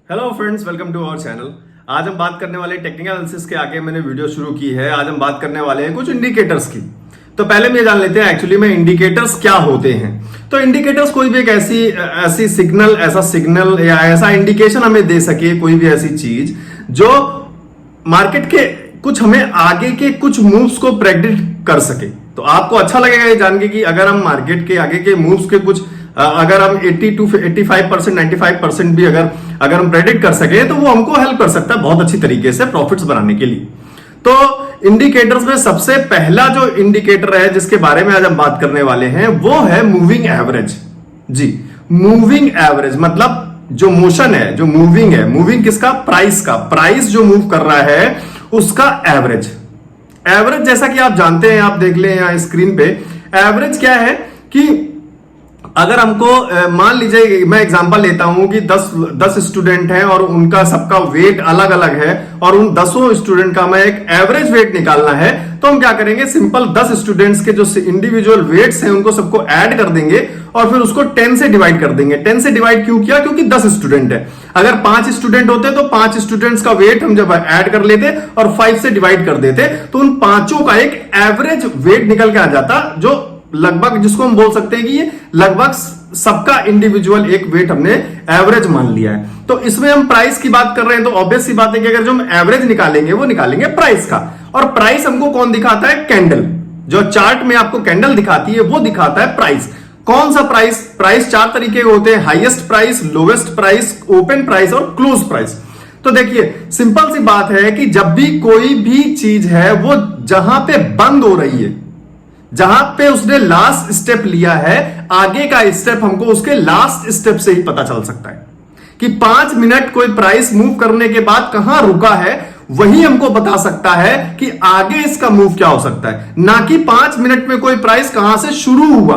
Hello friends, welcome to our channel. आज हम बात करने वाले टेक्निकल एनालिसिस के आगे मैंने वीडियो शुरू की है। आज हम बात करने वाले हैं कुछ इंडिकेटर्स की। तो पहले हम ये जान लेते हैं एक्चुअली में इंडिकेटर्स क्या होते हैं। तो इंडिकेटर्स कोई भी एक ऐसा सिग्नल या ऐसा इंडिकेशन हमें दे सके, कोई भी ऐसी चीज जो मार्केट के कुछ हमें आगे के कुछ मूव्स को प्रेडिक्ट कर सके। तो आपको अच्छा लगेगा ये जान के कि अगर हम मार्केट के आगे के मूव्स के कुछ अगर हम 80 to 85%, 95% भी अगर हम प्रेडिक्ट कर सके तो वो हमको हेल्प कर सकता है बहुत अच्छी तरीके से प्रॉफिट्स बनाने के लिए। तो इंडिकेटर्स में सबसे पहला जो इंडिकेटर है जिसके बारे में आज हम बात करने वाले हैं वो है मूविंग एवरेज। जी, मूविंग एवरेज मतलब जो मोशन है, जो मूविंग है, मूविंग किसका? प्राइस का। प्राइस जो मूव कर रहा है उसका एवरेज। एवरेज जैसा कि आप जानते हैं, आप देख लें यहां स्क्रीन पे, एवरेज क्या है कि अगर हमको मान लीजिए मैं एग्जांपल लेता हूं कि 10 स्टूडेंट हैं और उनका सबका वेट अलग अलग है और उन 10 स्टूडेंट का मैं एक एवरेज वेट निकालना है, तो हम क्या करेंगे? सिंपल 10 स्टूडेंट्स के जो इंडिविजुअल वेट्स हैं उनको सबको ऐड कर देंगे और फिर उसको 10 से डिवाइड कर देंगे। 10 से डिवाइड क्यों किया? क्योंकि 10 स्टूडेंट है। अगर 5 स्टूडेंट होते तो 5 स्टूडेंट्स का वेट हम जब ऐड कर लेते और 5 से डिवाइड कर देते तो उन पांचों का एक एवरेज वेट निकल के आ जाता, जो लगभग जिसको हम बोल सकते हैं कि ये लगभग सबका इंडिविजुअल एक वेट हमने एवरेज मान लिया है। तो इसमें हम प्राइस की बात कर रहे हैं तो ऑब्वियस सी बात है कि अगर जो हम एवरेज निकालेंगे वो निकालेंगे प्राइस का। और प्राइस हमको कौन दिखाता है? कैंडल। जो चार्ट में आपको कैंडल दिखाती है वो दिखाता है प्राइस। कौन सा प्राइस? प्राइस 4 तरीके के होते हैं: highest price, lowest price, open price और क्लोज प्राइस। तो देखिए, सिंपल सी बात है कि जब भी कोई भी चीज है वो जहां पे बंद हो रही है, जहां पे उसने लास्ट स्टेप लिया है, आगे का स्टेप हमको उसके लास्ट स्टेप से ही पता चल सकता है कि 5 मिनट कोई प्राइस मूव करने के बाद कहां रुका है, वही हमको बता सकता है कि आगे इसका मूव क्या हो सकता है। ना कि 5 मिनट में कोई प्राइस कहां से शुरू हुआ,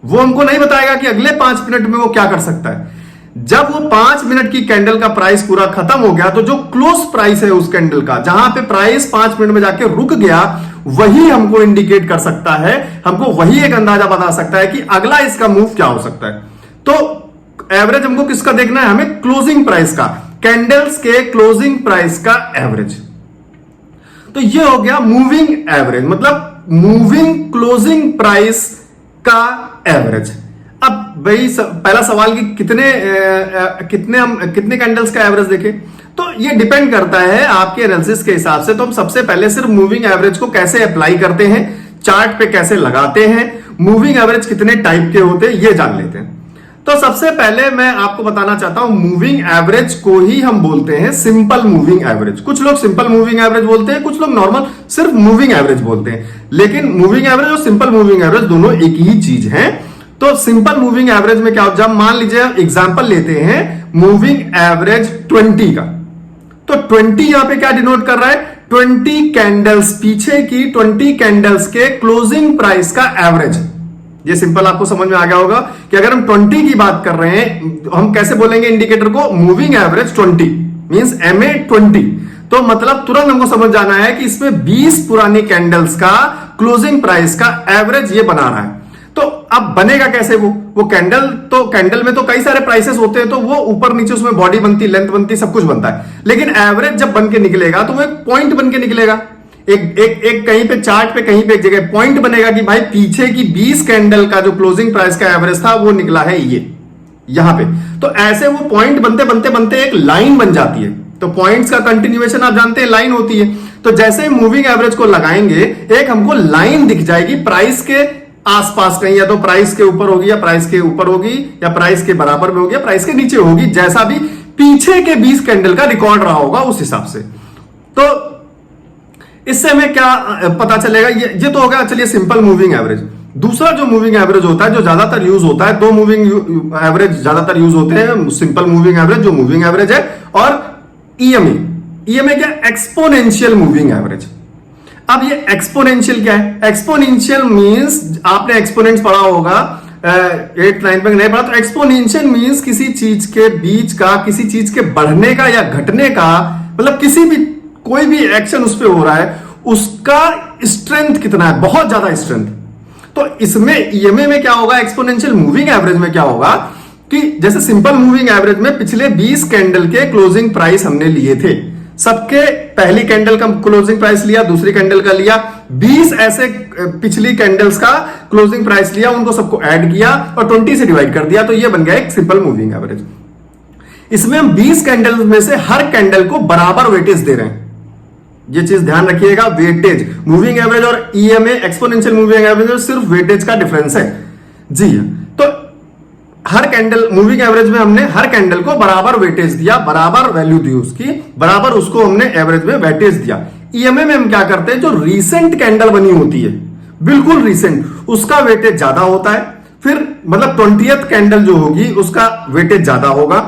वो हमको नहीं बताएगा कि अगले 5 मिनट में वो क्या कर सकता है। जब वो 5 मिनट की कैंडल का प्राइस पूरा खत्म हो गया तो जो क्लोज प्राइस है उस कैंडल का, जहां पे प्राइस 5 मिनट में जाके रुक गया, वही हमको इंडिकेट कर सकता है, हमको वही एक अंदाजा बता सकता है कि अगला इसका मूव क्या हो सकता है। तो एवरेज हमको किसका देखना है? हमें क्लोजिंग प्राइस का, कैंडल्स के क्लोजिंग प्राइस का एवरेज। तो ये हो गया मूविंग एवरेज, मतलब मूविंग क्लोजिंग प्राइस का एवरेज। अब भाई पहला सवाल कि कितने कैंडल्स का एवरेज देखें, तो ये डिपेंड करता है आपके एनालिसिस के हिसाब से। तो हम सबसे पहले सिर्फ मूविंग एवरेज को कैसे अप्लाई करते हैं, चार्ट पे कैसे लगाते हैं, मूविंग एवरेज कितने टाइप के होते हैं, ये जान लेते हैं। तो सबसे पहले मैं आपको बताना चाहता हूं, मूविंग एवरेज को ही हम बोलते हैं सिंपल मूविंग एवरेज। कुछ लोग सिंपल मूविंग एवरेज बोलते हैं, कुछ लोग नॉर्मल सिर्फ मूविंग एवरेज बोलते हैं। लेकिन मूविंग एवरेज और सिंपल मूविंग एवरेज दोनों एक ही चीज है। तो सिंपल मूविंग एवरेज में क्या होता है? जब मान लीजिए एग्जांपल लेते हैं मूविंग एवरेज 20 का, तो 20 यहां पे क्या डिनोट कर रहा है? 20 कैंडल्स, पीछे की 20 कैंडल्स के क्लोजिंग प्राइस का एवरेज। ये सिंपल आपको समझ में आ गया होगा कि अगर हम 20 की बात कर रहे हैं, हम कैसे बोलेंगे इंडिकेटर को? Moving average 20 means MA20। तो मतलब तुरंत हमको समझ जाना है कि इसमें 20 पुरानी कैंडल्स का क्लोजिंग प्राइस का एवरेज ये बना रहा है। तो अब बनेगा कैसे वो कैंडल? तो कैंडल में तो कई सारे प्राइसेस होते हैं, तो वो ऊपर नीचे उसमें बॉडी बनती, लेंथ बनती, सब कुछ बनता है। लेकिन एवरेज जब बन के निकलेगा तो वो एक पॉइंट बन के निकलेगा। एक कहीं पे चार्ट पे कहीं पे एक जगह पॉइंट बनेगा कि भाई पीछे की 20 कैंडल का जो क्लोजिंग प्राइस का एवरेज था वो निकला है ये यहां पे। तो ऐसे वो पॉइंट बनते बनते बनते एक लाइन बन जाती है। तो पॉइंट्स का कंटिन्यूएशन आप जानते हैं लाइन होती है। तो जैसे ही मूविंग एवरेज को लगाएंगे, एक हमको लाइन दिख जाएगी प्राइस के आसपास कहीं, या तो प्राइस के ऊपर होगी या प्राइस के ऊपर होगी या प्राइस के बराबर में होगी या प्राइस के नीचे होगी, जैसा भी पीछे के 20 कैंडल का रिकॉर्ड रहा होगा उस हिसाब से। तो इससे हमें क्या पता चलेगा? ये तो होगा चलिए सिंपल मूविंग एवरेज। दूसरा जो मूविंग एवरेज होता है, जो ज्यादातर यूज होता है, 2 मूविंग एवरेज ज्यादातर यूज होते हैं, सिंपल मूविंग एवरेज जो मूविंग एवरेज है, और EMA क्या? Exponential moving average. अब ये एक्सपोनेंशियल क्या है? एक्सपोनेंशियल मींस, आपने एक्सपोनेंट्स पढ़ा होगा 8th 9th में, नहीं पढ़ा तो एक्सपोनेंशियल मींस किसी चीज के बीच का, किसी चीज के बढ़ने का या घटने का, मतलब किसी भी कोई भी एक्शन उस पर हो रहा है उसका स्ट्रेंथ कितना है, बहुत ज्यादा स्ट्रेंथ। तो इसमें EMA में क्या होगा? एक्सपोनेंशियल मूविंग एवरेज में क्या होगा कि जैसे सिंपल मूविंग एवरेज में पिछले 20 कैंडल के क्लोजिंग प्राइस हमने लिए थे, सबके पहली कैंडल का क्लोजिंग प्राइस लिया, दूसरी कैंडल का लिया, 20 ऐसे पिछली कैंडल्स का क्लोजिंग प्राइस लिया, उनको सबको ऐड किया और 20 से डिवाइड कर दिया, तो ये बन गया एक सिंपल मूविंग एवरेज। इसमें हम 20 कैंडल्स में से हर कैंडल को बराबर वेटेज दे रहे हैं, ये चीज ध्यान रखिएगा। वेटेज, मूविंग एवरेज और ईएमए एक्सपोनेंशियल मूविंग एवरेज में सिर्फ वेटेज का डिफरेंस है जी। तो हर कैंडल मूविंग एवरेज में हमने हर कैंडल को बराबर वेटेज दिया, बराबर वैल्यू दी उसकी, बराबर उसको हमने एवरेज में वेटेज दिया। ईएमए में हम क्या करते हैं, जो रीसेंट कैंडल बनी होती है, बिल्कुल रीसेंट, उसका वेटेज ज्यादा होता है। फिर मतलब 20th कैंडल जो होगी उसका वेटेज ज्यादा होगा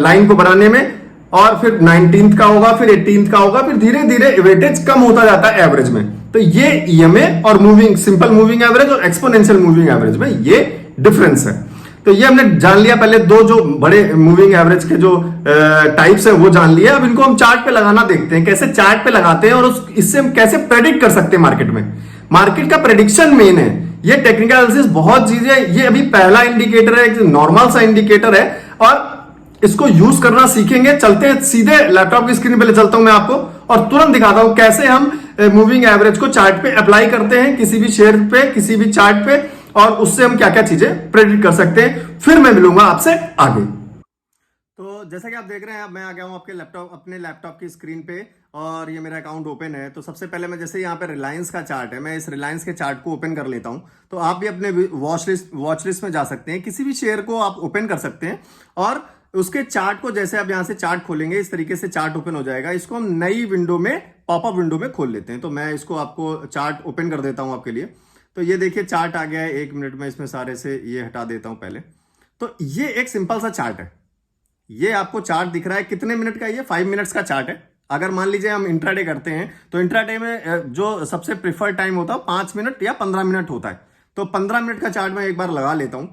लाइन को बनाने में, और फिर 19th का होगा, फिर 18th का होगा, फिर धीरे धीरे वेटेज कम होता जाता है एवरेज में। तो ये ईएमए और मूविंग सिंपल मूविंग एवरेज और एक्सपोनेंशियल मूविंग एवरेज में ये डिफरेंस है। तो ये हमने जान लिया, पहले दो जो बड़े मूविंग एवरेज के जो टाइप्स है वो जान लिया। अब इनको हम चार्ट पे लगाना देखते हैं, कैसे चार्ट पे लगाते हैं और इससे हम कैसे प्रेडिक्ट कर सकते हैं मार्केट में। मार्केट का प्रेडिक्शन मेन है, ये टेक्निकल एनालिसिस बहुत चीजें, ये अभी पहला इंडिकेटर है, एक नॉर्मल सा इंडिकेटर है और इसको यूज करना सीखेंगे। चलते हैं सीधे लैपटॉप की स्क्रीन पे ले चलता हूं मैं आपको और तुरंत दिखाता हूं कैसे हम मूविंग एवरेज को चार्ट पे अप्लाई करते हैं, किसी भी शेयर पे, किसी भी चार्ट पे, और उससे हम क्या क्या चीजें प्रेडिक्ट कर सकते हैं। फिर मैं मिलूंगा आपसे आगे। तो जैसा कि आप देख रहे हैं, अब मैं आ गया हूं अपने लैपटॉप की स्क्रीन पे और ये मेरा अकाउंट ओपन है। तो सबसे पहले मैं जैसे यहाँ पे रिलायंस का चार्ट है, मैं इस रिलायंस के चार्ट को ओपन कर लेता हूं। तो आप भी अपने वॉच लिस्ट में जा सकते हैं, किसी भी शेयर को आप ओपन कर सकते हैं और उसके चार्ट को, जैसे आप यहां से चार्ट खोलेंगे इस तरीके से चार्ट ओपन हो जाएगा। इसको हम नई विंडो में, पॉपअप विंडो में खोल लेते हैं। तो मैं इसको आपको चार्ट ओपन कर देता हूं आपके लिए। तो ये देखिए चार्ट आ गया है, 1 मिनट में इसमें सारे से ये हटा देता हूं पहले। तो ये एक सिंपल सा चार्ट है, ये आपको चार्ट दिख रहा है कितने मिनट का, ये 5 मिनट्स का चार्ट है। अगर मान लीजिए हम इंट्राडे करते हैं तो इंट्राडे में जो सबसे प्रिफर्ड टाइम होता है 5 मिनट या 15 मिनट होता है। तो 15 मिनट का चार्ट मैं एक बार लगा लेता हूं।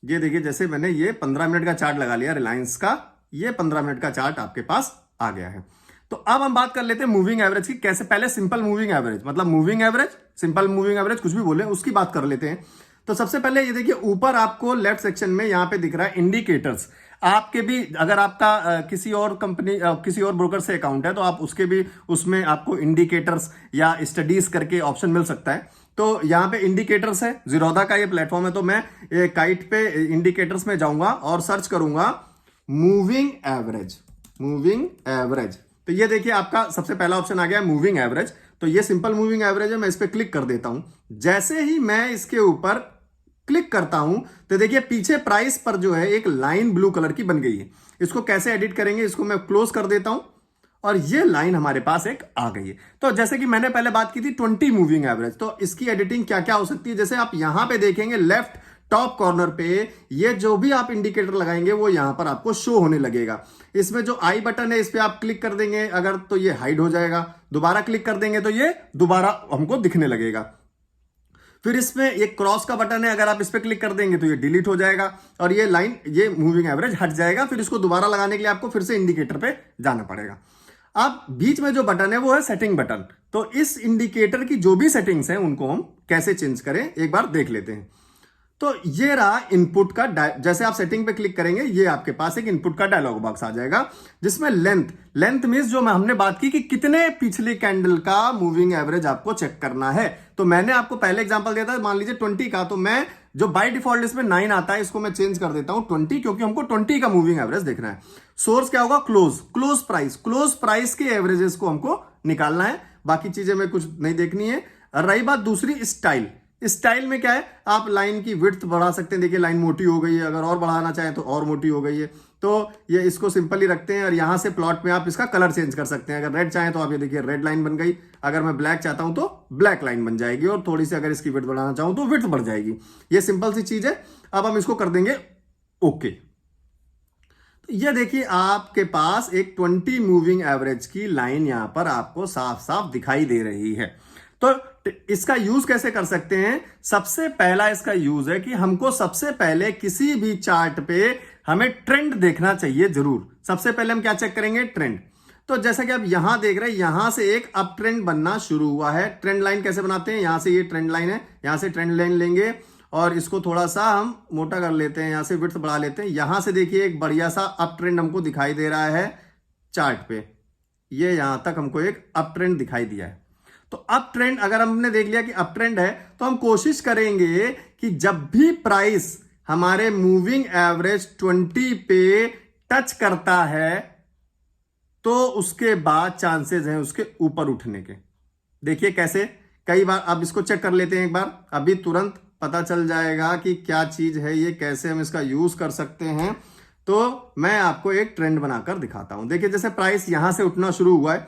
ये देखिए जैसे मैंने ये 15 मिनट का चार्ट लगा लिया रिलायंस का, ये 15 मिनट का चार्ट आपके पास आ गया है। तो अब हम बात कर लेते हैं मूविंग एवरेज की, कैसे। पहले सिंपल मूविंग एवरेज, मतलब moving average, simple moving average कुछ भी बोले, उसकी बात कर लेते हैं। तो सबसे पहले ये देखिए ऊपर आपको लेफ्ट सेक्शन में यहां पे दिख रहा है इंडिकेटर्स। आपके भी अगर आपका किसी और कंपनी, किसी और ब्रोकर से अकाउंट है तो आप उसके भी, उसमें आपको इंडिकेटर्स या स्टडीज करके ऑप्शन मिल सकता है। तो यहाँ पे इंडिकेटर्स है, जीरोधा का ये प्लेटफॉर्म है। तो मैं काइट पे इंडिकेटर्स में जाऊंगा और सर्च करूंगा मूविंग एवरेज, मूविंग एवरेज। तो ये देखिए आपका सबसे पहला ऑप्शन आ गया मूविंग एवरेज। तो ये सिंपल मूविंग एवरेज है, मैं इस पर क्लिक कर देता हूं। जैसे ही मैं इसके ऊपर क्लिक करता हूं तो देखिए पीछे प्राइस पर जो है एक लाइन ब्लू कलर की बन गई है। इसको कैसे एडिट करेंगे, इसको मैं क्लोज कर देता हूं और ये लाइन हमारे पास एक आ गई है। तो जैसे कि मैंने पहले बात की थी 20 मूविंग एवरेज, तो इसकी एडिटिंग क्या क्या हो सकती है। जैसे आप यहां पे देखेंगे लेफ्ट टॉप कॉर्नर पे, ये जो भी आप इंडिकेटर लगाएंगे वो यहां पर आपको शो होने लगेगा। इसमें जो आई बटन है इस पे आप क्लिक कर देंगे अगर, तो ये हाइड हो जाएगा। दोबारा क्लिक कर देंगे तो ये दोबारा हमको दिखने लगेगा। फिर इसमें एक क्रॉस का बटन है, अगर आप इस पे क्लिक कर देंगे तो ये डिलीट हो जाएगा और ये लाइन, ये मूविंग एवरेज हट जाएगा। फिर इसको दोबारा लगाने के लिए आपको फिर से इंडिकेटर पे जाना पड़ेगा। अब बीच में जो बटन है वो है सेटिंग बटन। तो इस इंडिकेटर की जो भी सेटिंग्स हैं उनको हम कैसे चेंज करें एक बार देख लेते हैं। तो ये रहा इनपुट का, जैसे आप सेटिंग पे क्लिक करेंगे ये आपके पास एक इनपुट का डायलॉग बॉक्स आ जाएगा जिसमें लेंथ मींस जो हमने बात की कि कितने पिछले कैंडल का मूविंग एवरेज आपको चेक करना है। तो मैंने आपको पहले एग्जांपल दिया था, मान लीजिए 20 का, तो मैं जो बाय डिफॉल्ट इसमें 9 आता है इसको मैं चेंज कर देता हूं 20, क्योंकि हमको 20 का मूविंग एवरेज देखना है। सोर्स क्या होगा, क्लोज प्राइस के एवरेजेस को हमको निकालना है, बाकी चीजें में कुछ नहीं देखनी है। रही बात दूसरी स्टाइल में क्या है, आप लाइन की विड्थ बढ़ा सकते हैं। देखिए लाइन मोटी हो गई है, अगर और बढ़ाना चाहें तो और मोटी हो गई है। तो ये इसको सिंपल ही रखते हैं और यहां से प्लॉट में आप इसका कलर चेंज कर सकते हैं। अगर रेड चाहें तो आप ये देखिए रेड लाइन बन गई, अगर मैं ब्लैक चाहता हूं तो ब्लैक लाइन बन जाएगी, और थोड़ी सी अगर इसकी विड्थ बढ़ाना चाहूं तो विड्थ बढ़ जाएगी। ये सिंपल सी चीज है। अब हम इसको कर देंगे ओके। तो ये देखिए आपके पास एक 20 मूविंग एवरेज की लाइन यहां पर आपको साफ साफ दिखाई दे रही है। तो इसका यूज कैसे कर सकते हैं, सबसे पहला इसका यूज है कि हमको सबसे पहले किसी भी चार्ट पे हमें ट्रेंड देखना चाहिए जरूर। सबसे पहले हम क्या चेक करेंगे, ट्रेंड। तो जैसा कि आप यहां देख रहे हैं, यहां से एक अप ट्रेंड बनना शुरू हुआ है। ट्रेंड लाइन कैसे बनाते हैं, यहां से ये ट्रेंड लाइन है, यहां से ट्रेंड लाइन लेंगे और इसको थोड़ा सा हम मोटा कर लेते हैं, यहां से विड्थ बढ़ा लेते हैं। यहां से देखिए एक बढ़िया सा अप ट्रेंड हमको दिखाई दे रहा है चार्ट पे, ये यहां तक हमको एक अप ट्रेंड दिखाई दिया है। तो अप ट्रेंड अगर हमने देख लिया कि अप ट्रेंड है, तो हम कोशिश करेंगे कि जब भी प्राइस हमारे मूविंग एवरेज 20 पे टच करता है तो उसके बाद चांसेस हैं उसके ऊपर उठने के। देखिए कैसे, कई बार अब इसको चेक कर लेते हैं एक बार, अभी तुरंत पता चल जाएगा कि क्या चीज है ये, कैसे हम इसका यूज कर सकते हैं। तो मैं आपको एक ट्रेंड बनाकर दिखाता हूं। देखिए जैसे प्राइस यहां से उठना शुरू हुआ है,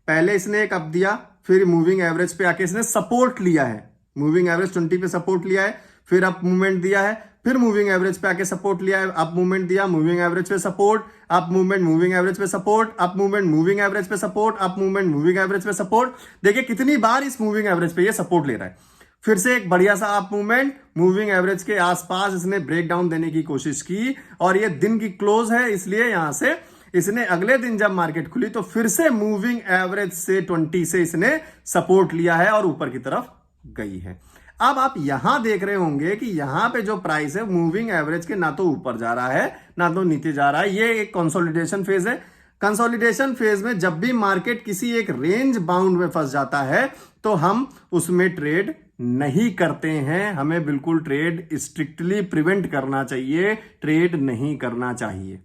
पहले इसने एक अप दिया, फिर मूविंग एवरेज पे आके इसने सपोर्ट लिया है, मूविंग एवरेज 20 पे सपोर्ट लिया है, फिर अप मूवमेंट दिया है, फिर मूविंग एवरेज पे आके सपोर्ट लिया है, अप मूवमेंट दिया, मूविंग एवरेज पे support, up movement moving average पे support, up movement moving average पे support, up movement moving average पे सपोर्ट। देखिए कितनी बार इस मूविंग एवरेज पे ये सपोर्ट ले रहा है। फिर से एक बढ़िया सा अप मूवमेंट, मूविंग एवरेज के आसपास इसने ब्रेक डाउन देने की कोशिश की, और ये दिन की क्लोज है इसलिए यहां से इसने अगले दिन जब मार्केट खुली तो फिर से मूविंग एवरेज से 20 से इसने सपोर्ट लिया है और ऊपर की तरफ गई है। अब आप यहां देख रहे होंगे कि यहां पे जो प्राइस है मूविंग एवरेज के ना तो ऊपर जा रहा है ना तो नीचे जा रहा है, ये एक कंसोलिडेशन फेज है। कंसोलिडेशन फेज में जब भी मार्केट किसी एक रेंज बाउंड में फंस जाता है तो हम उसमें ट्रेड नहीं करते हैं, हमें बिल्कुल ट्रेड स्ट्रिक्टली प्रिवेंट करना चाहिए, ट्रेड नहीं करना चाहिए।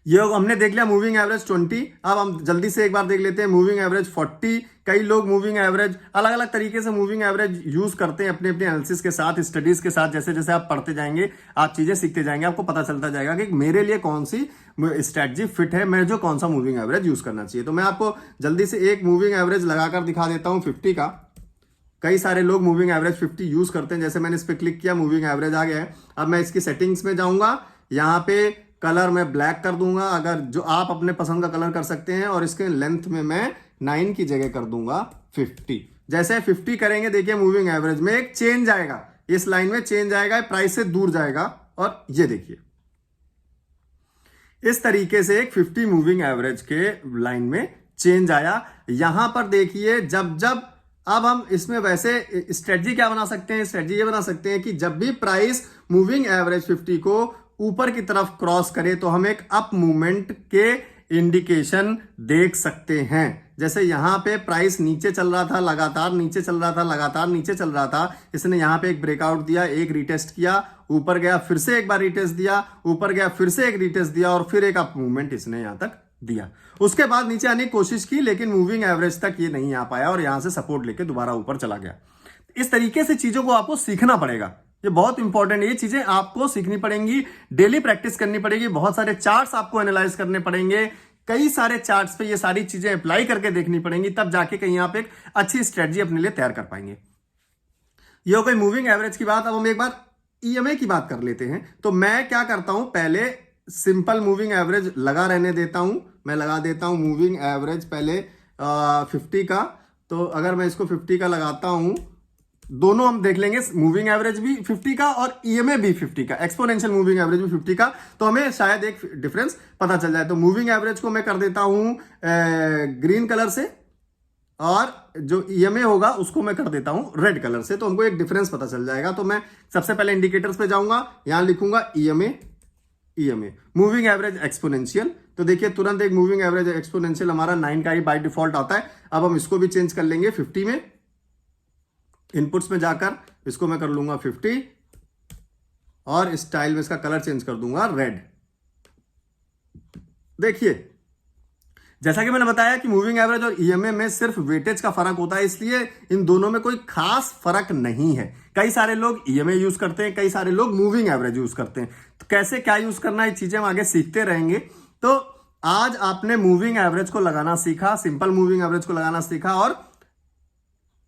ये हमने देख लिया मूविंग एवरेज 20। अब हम जल्दी से एक बार देख लेते हैं मूविंग एवरेज 40। कई लोग मूविंग एवरेज अलग अलग तरीके से मूविंग एवरेज यूज करते हैं अपने अपने एनालिसिस के साथ, स्टडीज के साथ। जैसे जैसे आप पढ़ते जाएंगे आप चीजें सीखते जाएंगे, आपको पता चलता जाएगा कि मेरे लिए कौन सी स्ट्रेटजी फिट है, मैं जो कौन सा मूविंग एवरेज यूज करना चाहिए। तो मैं आपको जल्दी से एक मूविंग एवरेज लगाकर दिखा देता हूं 50 का। कई सारे लोग मूविंग एवरेज 50 यूज करते हैं। जैसे मैंने इस पर क्लिक किया, मूविंग एवरेज आ गया है। अब मैं इसकी सेटिंग्स में जाऊंगा, यहां पे कलर मैं ब्लैक कर दूंगा, अगर जो आप अपने पसंद का कलर कर सकते हैं, और इसके लेंथ में मैं 9 की जगह कर दूंगा 50। जैसे 50 करेंगे देखिए मूविंग एवरेज में एक चेंज आएगा, इस लाइन में चेंज आएगा, प्राइस से दूर जाएगा, और ये देखिए इस तरीके से एक 50 मूविंग एवरेज के लाइन में चेंज आया। यहां पर देखिए जब जब अब हम इसमें वैसे स्ट्रेटजी क्या बना सकते हैं, स्ट्रेटजी ये बना सकते हैं कि जब भी प्राइस मूविंग एवरेज 50 को ऊपर की तरफ क्रॉस करे तो हम एक अप मूवमेंट के इंडिकेशन देख सकते हैं। जैसे यहां पे प्राइस नीचे चल रहा था, लगातार नीचे चल रहा था, लगातार नीचे चल रहा था, इसने यहां पे एक ब्रेकआउट दिया, एक रिटेस्ट किया, ऊपर गया, फिर से एक बार रिटेस्ट दिया, ऊपर गया, फिर से एक रिटेस्ट दिया, और फिर एक अप मूवमेंट इसने यहां तक दिया। उसके बाद नीचे आने की कोशिश की लेकिन मूविंग एवरेज तक ये नहीं आ पाया और यहां से सपोर्ट लेके दोबारा ऊपर चला गया। इस तरीके से चीजों को आपको सीखना पड़ेगा, ये बहुत इंपॉर्टेंट है। ये चीजें आपको सीखनी पड़ेंगी, डेली प्रैक्टिस करनी पड़ेगी, बहुत सारे चार्ट्स आपको एनालाइज करने पड़ेंगे, कई सारे चार्ट्स पे ये सारी चीजें अप्लाई करके देखनी पड़ेंगी, तब जाके कहीं आप एक अच्छी स्ट्रेटजी अपने लिए तैयार कर पाएंगे। ये हो गई मूविंग एवरेज की बात। अब हम एक बार ईएमए की बात कर लेते हैं। तो मैं क्या करता हूं, पहले सिंपल मूविंग एवरेज लगा रहने देता हूं, मैं लगा देता हूं मूविंग एवरेज पहले 50 का। तो अगर मैं इसको 50 का लगाता हूं, दोनों हम देख लेंगे, मूविंग एवरेज भी 50 का और ईएमए भी 50 का, एक्सपोनेंशियल मूविंग एवरेज भी 50 का, तो हमें शायद एक डिफरेंस पता चल जाए। तो मूविंग एवरेज को मैं कर देता हूं ग्रीन कलर से, और जो ईएमए होगा उसको मैं कर देता हूं रेड कलर से, तो हमको एक डिफरेंस पता चल जाएगा। तो मैं सबसे पहले इंडिकेटर्स पे जाऊंगा, यहां लिखूंगा EMA, EMA moving average exponential. तो देखिए तुरंत एक मूविंग एवरेज एक्सपोनेंशियल हमारा 9 का ही बाय डिफॉल्ट आता है। अब हम इसको भी चेंज कर लेंगे 50 में, इनपुट्स में जाकर इसको मैं कर लूंगा 50, और स्टाइल में इसका कलर चेंज कर दूंगा रेड। देखिए जैसा कि मैंने बताया कि मूविंग एवरेज और ईएमए में सिर्फ वेटेज का फर्क होता है, इसलिए इन दोनों में कोई खास फर्क नहीं है। कई सारे लोग ईएमए यूज करते हैं, कई सारे लोग मूविंग एवरेज यूज करते हैं। तो कैसे क्या यूज करना है, ये चीजें हम आगे सीखते रहेंगे। तो आज आपने मूविंग एवरेज को लगाना सीखा, सिंपल मूविंग एवरेज को लगाना सीखा, और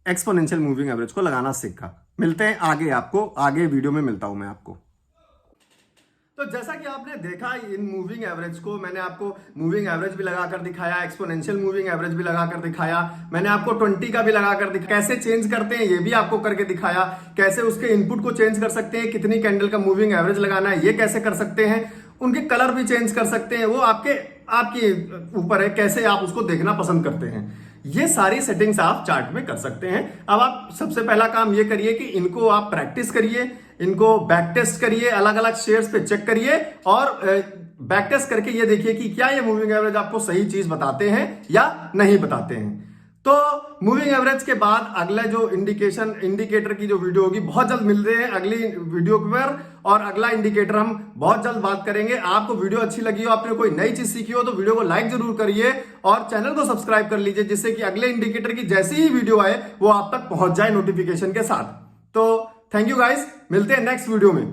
एक्सपोनेंशियल मूविंग एवरेज को लगाना सीखा। मिलते हैं आगे, आपको आगे वीडियो में मिलता हूं मैं आपको। तो जैसा कि आपने देखा इन मूविंग एवरेज को, मैंने आपको मूविंग एवरेज भी लगाकर दिखाया, एक्सपोनेंशियल मूविंग एवरेज भी लगाकर दिखाया, मैंने आपको 20 का भी लगाकर दिखाया, कैसे चेंज करते हैं ये भी आपको करके दिखाया, कैसे उसके इनपुट को चेंज कर सकते हैं, कितनी कैंडल का मूविंग एवरेज लगाना है ये कैसे कर सकते हैं, उनके कलर भी चेंज कर सकते हैं, वो आपके ऊपर है कैसे आप उसको देखना पसंद करते हैं। ये सारी सेटिंग्स आप चार्ट में कर सकते हैं। अब आप सबसे पहला काम ये करिए कि इनको आप प्रैक्टिस करिए, इनको बैक टेस्ट करिए, अलग अलग शेयर्स पे चेक करिए और बैक टेस्ट करके ये देखिए कि क्या ये मूविंग एवरेज आपको सही चीज बताते हैं या नहीं बताते हैं। तो मूविंग एवरेज के बाद अगला जो इंडिकेटर की जो वीडियो होगी, बहुत जल्द मिलते हैं अगली वीडियो पर, और अगला इंडिकेटर हम बहुत जल्द बात करेंगे। आपको वीडियो अच्छी लगी हो, आपने कोई नई चीज सीखी हो तो वीडियो को लाइक जरूर करिए और चैनल को सब्सक्राइब कर लीजिए, जिससे कि अगले इंडिकेटर की जैसी ही वीडियो आए वो आप तक पहुंच जाए नोटिफिकेशन के साथ। तो थैंक यू गाइस, मिलते हैं नेक्स्ट वीडियो में।